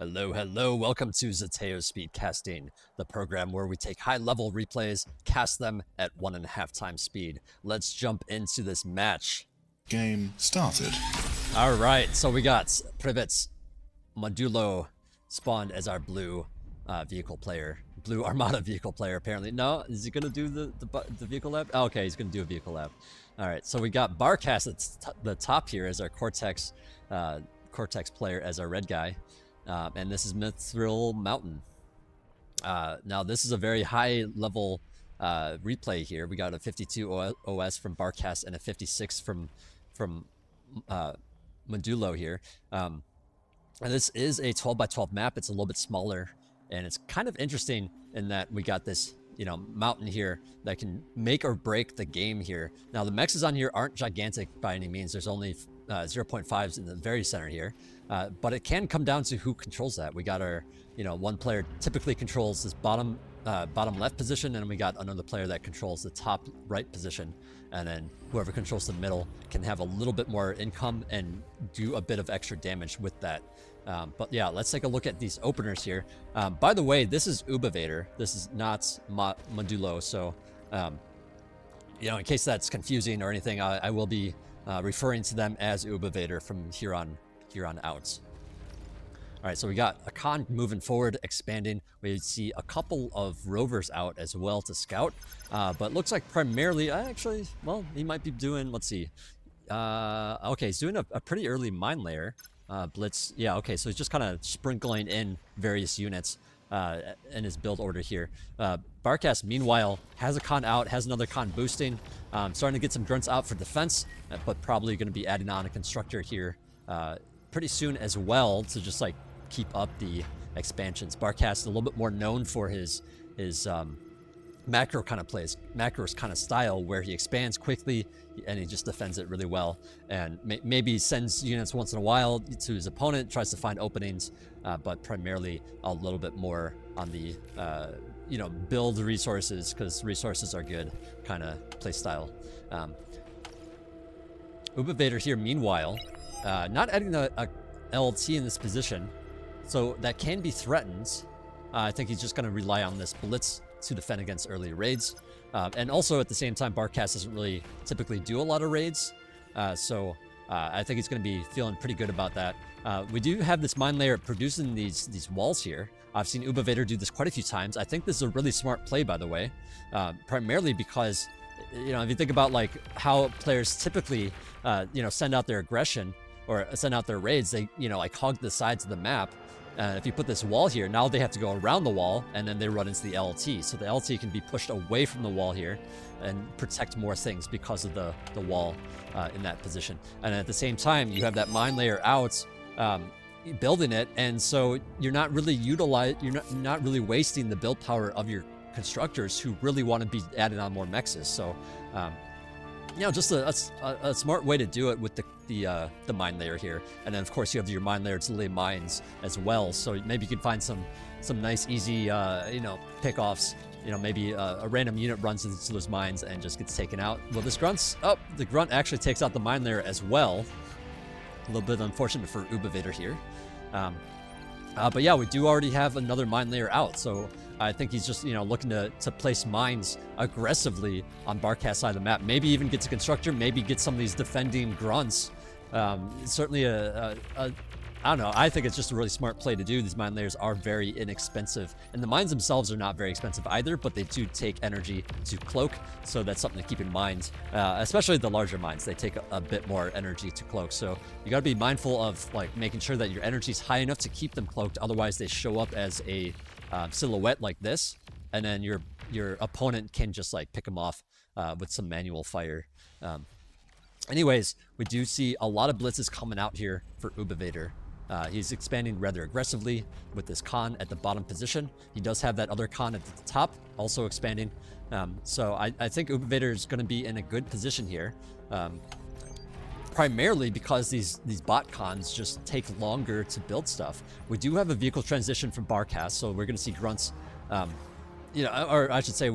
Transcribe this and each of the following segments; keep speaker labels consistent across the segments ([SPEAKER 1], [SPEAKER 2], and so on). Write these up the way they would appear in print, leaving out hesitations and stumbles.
[SPEAKER 1] Hello, hello. Welcome to Zeteo'sSpeedCasting, the program where we take high-level replays, cast them at 1.5 times speed. Let's jump into this match.
[SPEAKER 2] Game started.
[SPEAKER 1] All right, so we got Privets Modulo spawned as our blue vehicle player. Blue Armada vehicle player, apparently. No, is he going to do the vehicle lab? Oh, okay, he's going to do a vehicle lab. All right, so we got Barcast at the top here as our Cortex player, as our red guy. And this is Mithril Mountain. Now, this is a very high-level replay here. We got a 52 OS from Barcast and a 56 from Modulo here. And this is a 12 by 12 map. It's a little bit smaller, and it's kind of interesting in that we got this, mountain here that can make or break the game here. Now, the mexes on here aren't gigantic by any means. There's only 0.5s in the very center here, but it can come down to who controls that. We got our, one player typically controls this bottom left position, and we got another player that controls the top right position, and then whoever controls the middle can have a little bit more income and do a bit of extra damage with that. But yeah, let's take a look at these openers here. By the way, this is Ubivator. This is not Modulo, so in case that's confusing or anything, I will be referring to them as Ubivator from here on out. All right, so we got a con moving forward, expanding. We see a couple of rovers out as well to scout, but looks like primarily, he might be doing, let's see. Okay, he's doing a pretty early mine layer. Blitz, yeah, okay, so he's just kind of sprinkling in various units in his build order here. Barcast, meanwhile, has a con out, has another con boosting, starting to get some grunts out for defense, but probably going to be adding on a constructor here pretty soon as well to just like keep up the expansions. Barcast is a little bit more known for his macro kind of plays, macros kind of style, where he expands quickly and he just defends it really well, and maybe sends units once in a while to his opponent, tries to find openings, but primarily a little bit more on the build resources, because resources are good kind of play style. Ubivator here, meanwhile, not adding a LT in this position, so that can be threatened. I think he's just going to rely on this blitz to defend against early raids. And also at the same time, Barcast doesn't really typically do a lot of raids. So I think he's going to be feeling pretty good about that. We do have this mine layer producing these walls here. I've seen Ubivator do this quite a few times. I think this is a really smart play, by the way, primarily because, if you think about like how players typically, send out their aggression or send out their raids, they, like hog the sides of the map. If you put this wall here, now they have to go around the wall, and then they run into the LT. So the LT can be pushed away from the wall here and protect more things because of the wall in that position. And at the same time, you have that mine layer out, building it, and so you're not really not really wasting the build power of your constructors who really want to be adding on more mexes. So just a smart way to do it with the mine layer here. And then of course you have your mine layer to lay mines as well, so maybe you can find some nice easy pickoffs. Maybe a random unit runs into those mines and just gets taken out. Well, the grunt actually takes out the mine layer as well. A little bit unfortunate for Ubivator here. But yeah, we do already have another mine layer out, so I think he's just, looking to place mines aggressively on Barcast's side of the map. Maybe even get to constructor, maybe get some of these defending grunts. Certainly I don't know, I think it's just a really smart play to do. These mine layers are very inexpensive, and the mines themselves are not very expensive either, but they do take energy to cloak, so that's something to keep in mind. Especially the larger mines, they take a bit more energy to cloak, so you gotta be mindful of like making sure that your energy is high enough to keep them cloaked. Otherwise they show up as a silhouette like this, and then your opponent can just like pick them off with some manual fire. Anyways, we do see a lot of blitzes coming out here for Ubivator. He's expanding rather aggressively with this con at the bottom position. He does have that other con at the top, also expanding. So I think Ubivator is going to be in a good position here, primarily because these bot cons just take longer to build stuff. We do have a vehicle transition from Barcast, so we're going to see grunts, or I should say,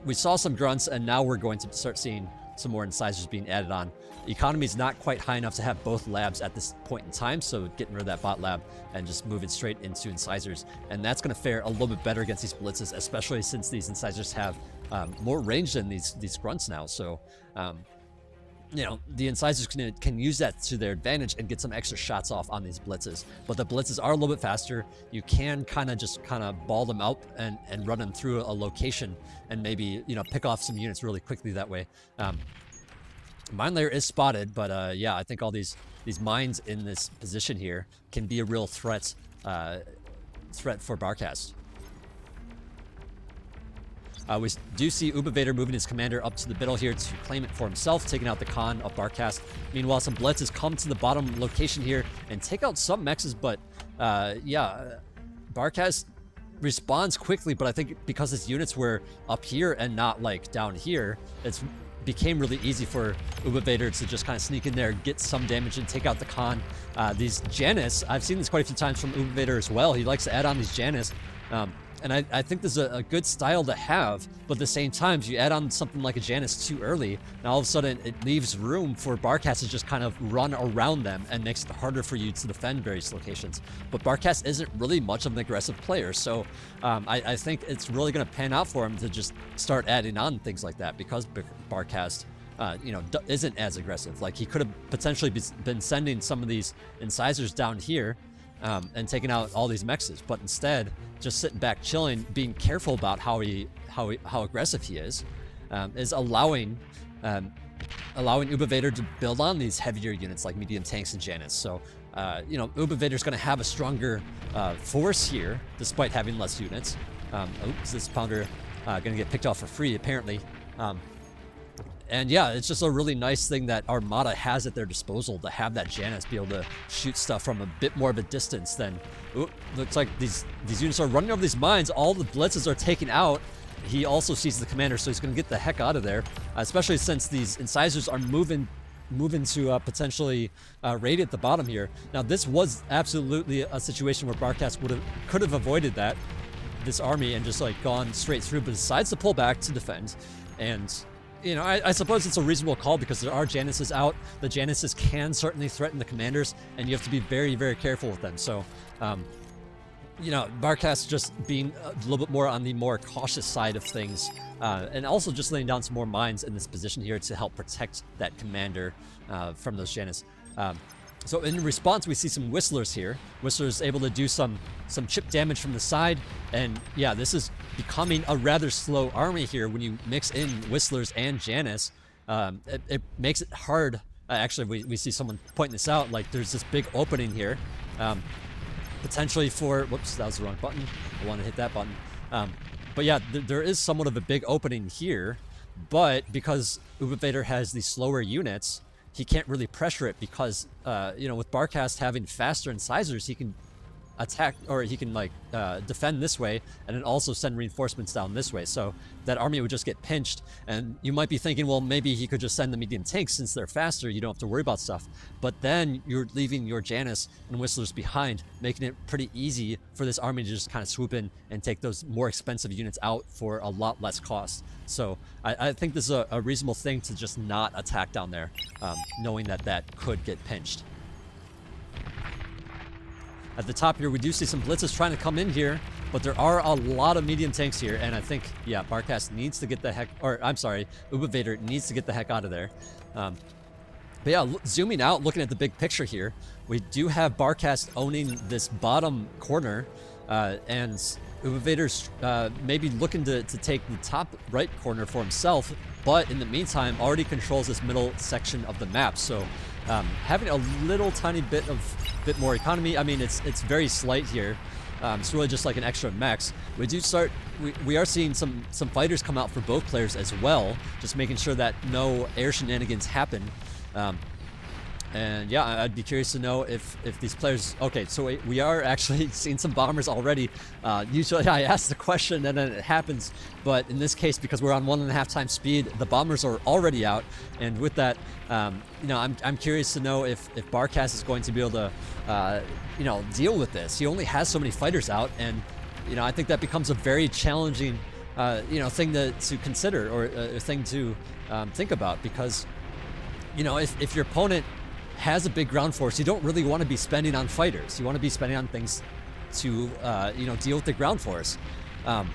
[SPEAKER 1] we saw some grunts, and now we're going to start seeing some more incisors being added on. Economy is not quite high enough to have both labs at this point in time, so getting rid of that bot lab and just moving straight into incisors. And that's going to fare a little bit better against these blitzes, especially since these incisors have more range than these grunts now. So, you know, the incisors can use that to their advantage and get some extra shots off on these blitzes. But the blitzes are a little bit faster. You can kind of ball them out and run them through a location and maybe, you know, pick off some units really quickly that way. Mine layer is spotted, but yeah, I think all these mines in this position here can be a real threat for Barcast. We do see Ubivator moving his commander up to the middle here to claim it for himself, taking out the con of Barcast. Meanwhile, some blitzes come to the bottom location here and take out some mexes, but yeah, Barcast responds quickly, but I think because his units were up here and not like down here, it's became really easy for Ubivator to just kind of sneak in there, get some damage, and take out the con. These Janus, I've seen this quite a few times from Ubivator as well. He likes to add on these Janus. And I think this is a good style to have, but at the same time, you add on something like a Janus too early, and all of a sudden it leaves room for Barcast to just kind of run around them and makes it harder for you to defend various locations. But Barcast isn't really much of an aggressive player, so I think it's really going to pan out for him to just start adding on things like that, because Barcast you know, isn't as aggressive. Like, he could have potentially been sending some of these incisors down here and taking out all these mexes, but instead just sitting back chilling, being careful about how aggressive he is allowing Ubivator to build on these heavier units like medium tanks and Janus. So you know, Ubivator's going to have a stronger force here despite having less units. Oops, this pounder going to get picked off for free apparently. And yeah, it's just a really nice thing that Armada has at their disposal to have that Janus be able to shoot stuff from a bit more of a distance than... Ooh, looks like these units are running over these mines. All the blitzes are taken out. He also sees the commander, so he's going to get the heck out of there, especially since these incisors are moving to potentially raid at the bottom here. Now, this was absolutely a situation where Barcast could have avoided this army and just like gone straight through, but decides to pull back to defend. And you know, I suppose it's a reasonable call because there are Januses out. The Januses can certainly threaten the commanders, and you have to be very, very careful with them. So, you know, Barcast just being a little bit more on the more cautious side of things, and also just laying down some more mines in this position here to help protect that commander from those Janus. So in response, we see some Whistlers here. Whistlers able to do some chip damage from the side, and yeah, this is becoming a rather slow army here when you mix in Whistlers and Janus. It makes it hard. Actually, we see someone pointing this out, like there's this big opening here, potentially for, whoops, that was the wrong button. I want to hit that button. But yeah, there is somewhat of a big opening here, but because Ubivator has these slower units, he can't really pressure it because, you know, with Barcast having faster incisors, he can attack, or he can like defend this way and then also send reinforcements down this way. So that army would just get pinched, and you might be thinking, well, maybe he could just send the medium tanks since they're faster, you don't have to worry about stuff. But then you're leaving your Janus and Whistlers behind, making it pretty easy for this army to just kind of swoop in and take those more expensive units out for a lot less cost. So I think this is a reasonable thing to just not attack down there, knowing that could get pinched. At the top here, we do see some blitzes trying to come in here, but there are a lot of medium tanks here, and I think, yeah, Barcast needs to get the heck, or I'm sorry, Ubivator needs to get the heck out of there. But yeah, zooming out, looking at the big picture here, we do have Barcast owning this bottom corner, and Ubivator's maybe looking to take the top right corner for himself, but in the meantime, already controls this middle section of the map. So having a little tiny bit more economy, I mean, it's very slight here. It's really just like an extra max. We are seeing some fighters come out for both players as well, just making sure that no air shenanigans happen. And yeah, I'd be curious to know if these players... Okay, so we are actually seeing some bombers already. Usually I ask the question and then it happens, but in this case, because we're on 1.5 times speed, the bombers are already out. And with that, you know, I'm curious to know if Barcast is going to be able to, you know, deal with this. He only has so many fighters out, and you know, I think that becomes a very challenging thing to consider, or a thing to think about, because if your opponent has a big ground force, you don't really want to be spending on fighters. You want to be spending on things to deal with the ground force. But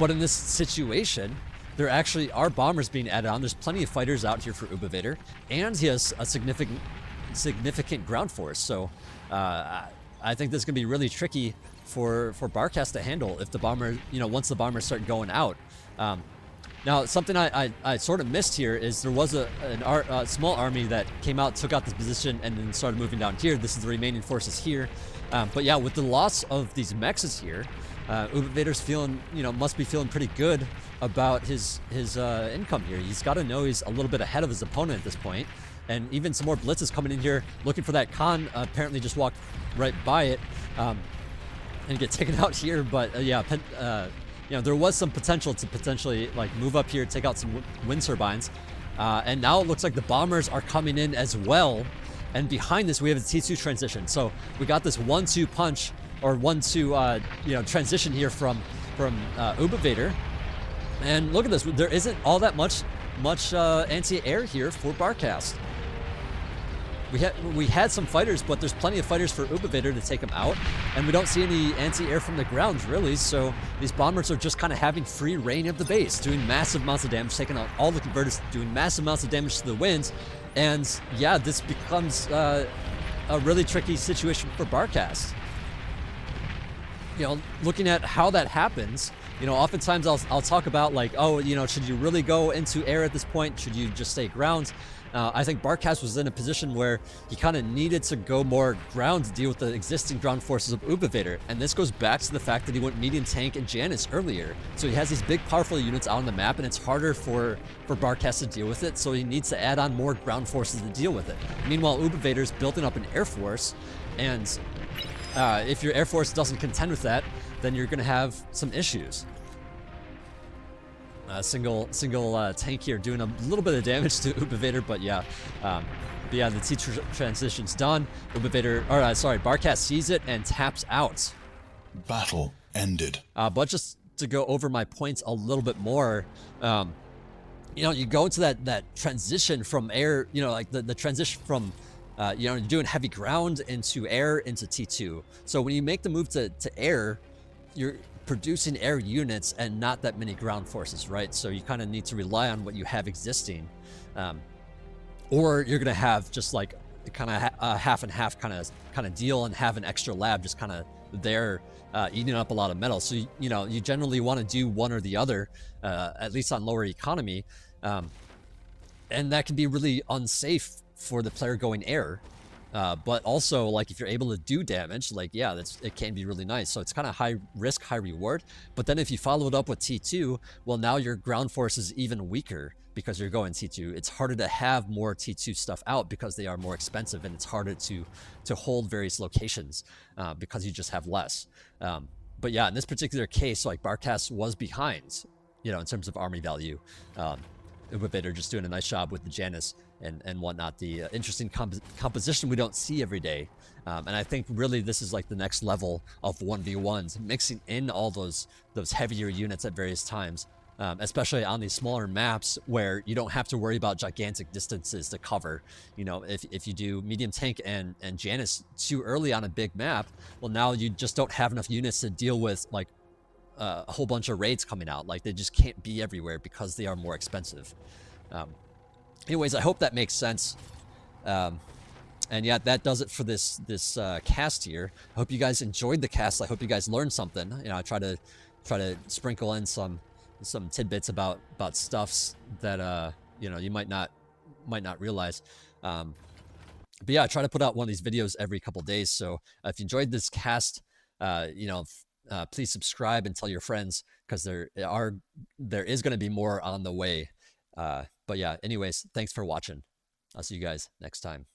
[SPEAKER 1] in this situation, there actually are bombers being added on. There's plenty of fighters out here for Ubivator, and he has a significant ground force. So I think this is gonna be really tricky for Barcast to handle if the bomber, once the bombers start going out. Now, something I sort of missed here is there was a small army that came out, took out this position, and then started moving down here. This is the remaining forces here. But yeah, with the loss of these mexes here, Ubivator's feeling, must be feeling pretty good about his income here. He's got to know he's a little bit ahead of his opponent at this point. And even some more blitzes coming in here, looking for that Khan. Apparently just walked right by it and get taken out here. But there was some potential to potentially like move up here, take out some wind turbines. And now it looks like the bombers are coming in as well. And behind this, we have a T2 transition. So we got this 1-2 punch, or 1-2 transition here from Ubivator. And look at this, there isn't all that much anti-air here for Barcast. We had some fighters, but there's plenty of fighters for Ubivator to take them out, and we don't see any anti-air from the ground really. So these bombers are just kind of having free reign of the base, doing massive amounts of damage, taking out all the converters, doing massive amounts of damage to the winds. And yeah, this becomes a really tricky situation for Barcast. Looking at how that happens, oftentimes I'll talk about like, oh, should you really go into air at this point? Should you just stay ground? I think Barcast was in a position where he kind of needed to go more ground to deal with the existing ground forces of Ubivator. And this goes back to the fact that he went medium tank and Janus earlier. So he has these big powerful units out on the map, and it's harder for Barcast to deal with it. So he needs to add on more ground forces to deal with it. Meanwhile, Ubivator's building up an air force, and if your air force doesn't contend with that, then you're going to have some issues. Single tank here doing a little bit of damage to Ubivator, but yeah, the T transition's done. Barcast sees it and taps out.
[SPEAKER 2] Battle ended.
[SPEAKER 1] But just to go over my points a little bit more, you go into that transition from air, like the transition from you're doing heavy ground into air into T2. So when you make the move to air, you're producing air units and not that many ground forces, right? So you kind of need to rely on what you have existing, or you're gonna have just like kind of half and half kind of deal, and have an extra lab just kind of there eating up a lot of metal. So you generally want to do one or the other, at least on lower economy, and that can be really unsafe for the player going air. But also, like, if you're able to do damage, like, yeah, it can be really nice. So it's kind of high risk, high reward. But then if you follow it up with T2, well, now your ground force is even weaker because you're going T2. It's harder to have more T2 stuff out because they are more expensive, and it's harder to hold various locations because you just have less. But yeah, in this particular case, like, Barcast was behind, in terms of army value. Ubivator just doing a nice job with the Janus and whatnot. The interesting composition we don't see every day. And I think really this is like the next level of 1v1s, mixing in all those heavier units at various times, especially on these smaller maps where you don't have to worry about gigantic distances to cover. If you do medium tank and Janus too early on a big map, well, now you just don't have enough units to deal with like a whole bunch of raids coming out. Like, they just can't be everywhere because they are more expensive. Anyways, I hope that makes sense. And yeah, that does it for this cast here. I hope you guys enjoyed the cast. I hope you guys learned something. I try to sprinkle in some tidbits about stuffs that you might not realize. But yeah, I try to put out one of these videos every couple days. So if you enjoyed this cast, please subscribe and tell your friends, because there is going to be more on the way. But yeah, anyways, thanks for watching. I'll see you guys next time.